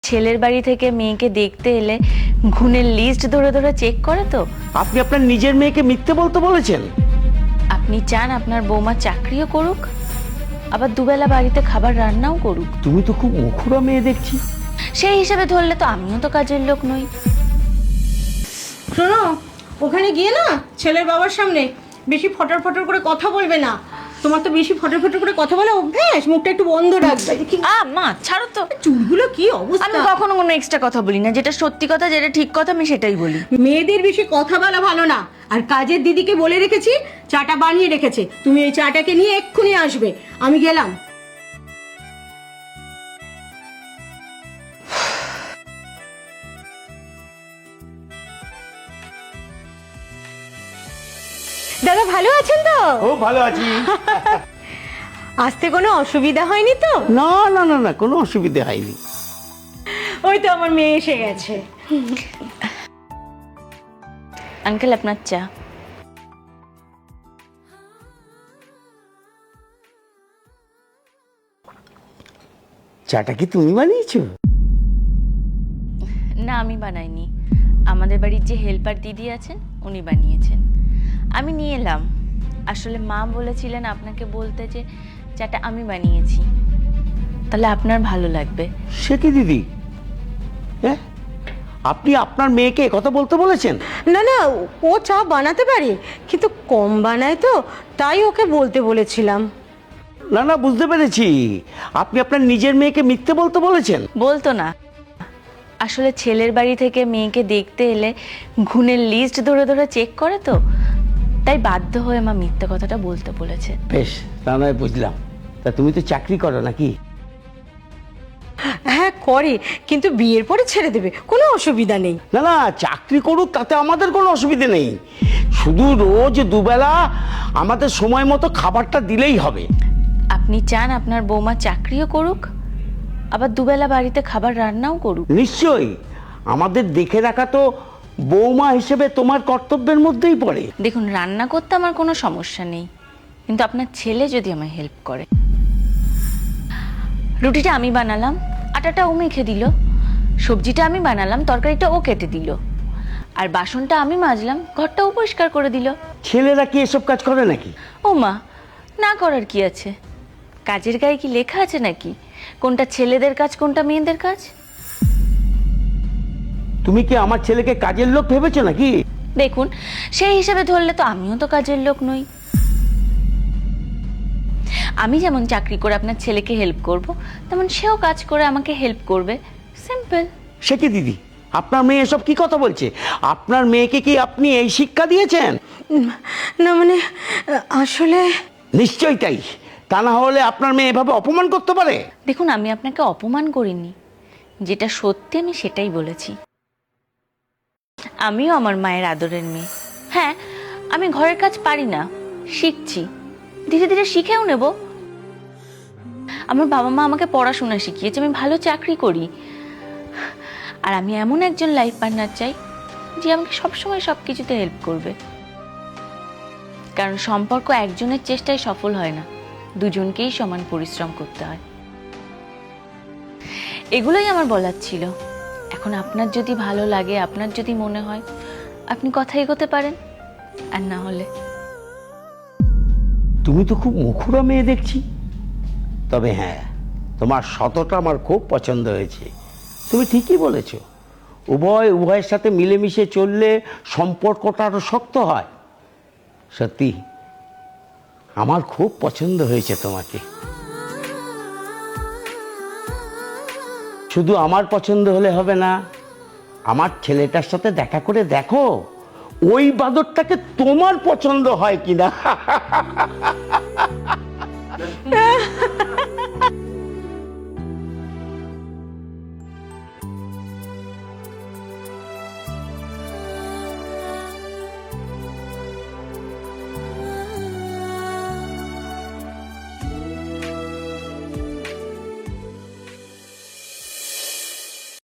ছেলের বাড়ি থেকে মেয়েকে দেখতে এলে গুণের লিস্ট ধরে ধরে চেক করে তো। আপনি আপনার নিজের মেয়েকে মিথ্যে বলতে বলেছেন? আপনি চান আপনার বৌমা চাকরিও করুক, আবার দুবেলা বাড়িতে খাবার রান্নাও করুক। তুমি তো খুব মুখুরা মেয়ে দেখছি। সেই হিসেবে ধরলে তো আমিও তো কাজের লোক নই। শোনো, ওখানে গিয়ে না ছেলের বাবার সামনে বেশি ফটর ফটর করে কথা বলবে না। তোমার তো বেশি ফটর ফটর করে কথা বলা অভ্যাস, মুখটা একটু বন্ধ রাখবে। মা ছাড়ো তো, চুলগুলো কি অবস্থা। আমি কখনো কোনো এক্সট্রা কথা বলি না, যেটা সত্যি কথা যেটা ঠিক কথা আমি সেটাই বলি। মেয়েদের বেশি কথা বলা ভালো না। আর কাজের দিদিকে বলে রেখেছি চাটা বানিয়ে রেখেছে, তুমি এই চাটাকে নিয়ে এক্ষুনি আসবে। আমি গেলাম। দাদা ভালো আছেন তো? ও ভালো আছি। আসতে কোনো অসুবিধা হয়নি তো? না না না না, কোনো অসুবিধা হয়নি। ওই তো আমার মেয়ে এসে গেছে। আঙ্কেল আপনার চা। চাটা কি তুমি বানিয়েছো? না আমি বানাইনি, আমাদের বাড়ির যে হেল্পার দিদি আছেন উনি বানিয়েছেন। আমি নিয়ে এলাম। আসলে মা বলেছিলেন আপনাকে বলতে যে চাটা আমি বানিয়েছি, তাহলে আপনার ভালো লাগবে। সে কি দিদি, হ্যাঁ আপনি আপনার মেয়েকে কথা বলতে বলেছেন? না না, ও চা বানাতে পারে কিন্তু কম বানায় তো, তাই ওকে বলতে বলেছিলাম। না না, বুঝতে পেরেছি। আপনি আপনার নিজের মেয়েকে মিথ্যে বলতে বলেছেন? বলতো না, আসলে ছেলের বাড়ি থেকে মেয়েকে দেখতে এলে গুণের লিস্ট ধরে ধরে চেক করে তো, তাই বাধ্য হয়ে মা মিথ্যে কথাটা বলতে বলেছে। বেশ, তা নয় বুঝলাম। তা তুমি তো চাকরি করো নাকি? হ্যাঁ করে, কিন্তু বিয়ের পরে ছেড়ে দেবে, কোনো অসুবিধা নেই। না না, চাকরি করুক তাতে আমাদের কোনো অসুবিধে নেই। শুধু রোজ দুবেলা আমাদের সময় মতো খাবারটা দিলেই হবে। আপনি চান আপনার বৌমা চাকরিও করুক, আবার দুবেলা বাড়িতে খাবার রান্নাও করুক। নিশ্চয়ই, আমাদের দেখে রাখা তো বৌমা হিসেবে তোমার কর্তব্যের মধ্যেই পড়ে। দেখুন, রান্না করতে আমার কোনো সমস্যা নেই, কিন্তু আপনার ছেলে যদি আমায় হেল্প করে। রুটিটা আমি বানালাম, আটাটা ও মেখে দিল, সবজিটা আমি বানালাম, তরকারিটা ও কেটে দিল, আর বাসনটা আমি মাজলাম, ঘরটাও পরিষ্কার করে দিল। ছেলেরা কি এসব কাজ করে নাকি? ও মা, না করার কি আছে? কাজের গায়ে কি লেখা আছে নাকি কোনটা ছেলেদের কাজ কোনটা মেয়েদের কাজ? তুমি কি আমার ছেলেকে কাজের লোক ভেবেছো নাকি? দেখুন, সেই হিসেবে ধরলে তো আমিও তো কাজের লোক নই। আমি যেমন চাকরি করে আপনার ছেলেকে হেল্প করব, তেমন সেও কাজ করে আমাকে হেল্প করবে। সিম্পল। সে কি দিদি, আপনার মেয়ে এসব কি কথা বলছে? আপনার মেয়েকে কি আপনি এই শিক্ষা দিয়েছেন? না মানে আসলে নিশ্চয়ই তাই, তা না হলে আপনার মেয়ে এভাবে অপমান করতে পারে? দেখুন, আমি আপনাকে অপমান করিনি, যেটা সত্যি আমি সেটাই বলেছি। আমিও আমার মায়ের আদরের মেয়ে। হ্যাঁ, আমি ঘরের কাজ পারি না, শিখছি, ধীরে ধীরে শিখেও নেব। আমার বাবা মা আমাকে পড়াশোনা শিখিয়েছে, আমি ভালো চাকরি করি, আর আমি এমন একজন লাইফ পার্টনার চাই যে আমাকে সবসময় সব কিছুতে হেল্প করবে। কারণ সম্পর্ক একজনের চেষ্টায় সফল হয় না, দুজনকেই সমান পরিশ্রম করতে হয়। এগুলোই আমার বলার ছিল। এখন আপনার যদি ভালো লাগে, আপনার যদি মনে হয়, আপনি কথা এগোতে পারেন, আর না হলে। তুমি তো খুব মুখুরা মেয়ে দেখছি। তবে হ্যাঁ, তোমার সততা আমার খুব পছন্দ হয়েছে। তুমি ঠিকই বলেছ, উভয়ের সাথে মিলেমিশে চললে সম্পর্কটা আরো শক্ত হয়। সত্যি আমার খুব পছন্দ হয়েছে তোমাকে। শুধু আমার পছন্দ হলে হবে না, আমার ছেলেটার সাথে দেখা করে দেখো ওই বাদরটাকে তোমার পছন্দ হয় কিনা।